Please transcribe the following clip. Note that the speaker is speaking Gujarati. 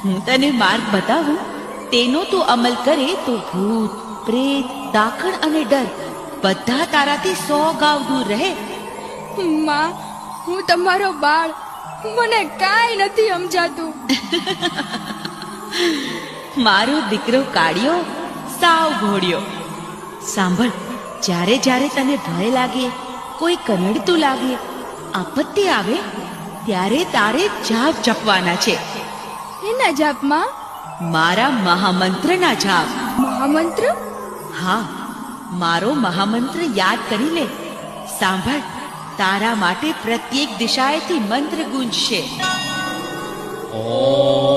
હું તને માર્ગ બતાવું, તેનો તું અમલ કરે તો ભૂત, પ્રેત, દાખણ અને ડર બધા તારાથી 100 ગાવ દૂર રહે. માં, હું તમારો બાળ, મને કાંઈ નથી સમજાતું. મારો દીકરો કાળિયો સાવ ઘોડિયો. સાંભળ, જ્યારે જ્યારે તને ભય લાગે, કોઈ કનડતું લાગે, આપત્તિ આવે, ત્યારે તારે જાપ જપવાના છે. એના જાપમાં? મારા મહામંત્રના જાપ. મહામંત્ર? હા, મારો મહામંત્ર યાદ કરી લે. સાંભળ, તારા માટે પ્રત્યેક દિશાએથી મંત્ર ગુંજશે. ઓમ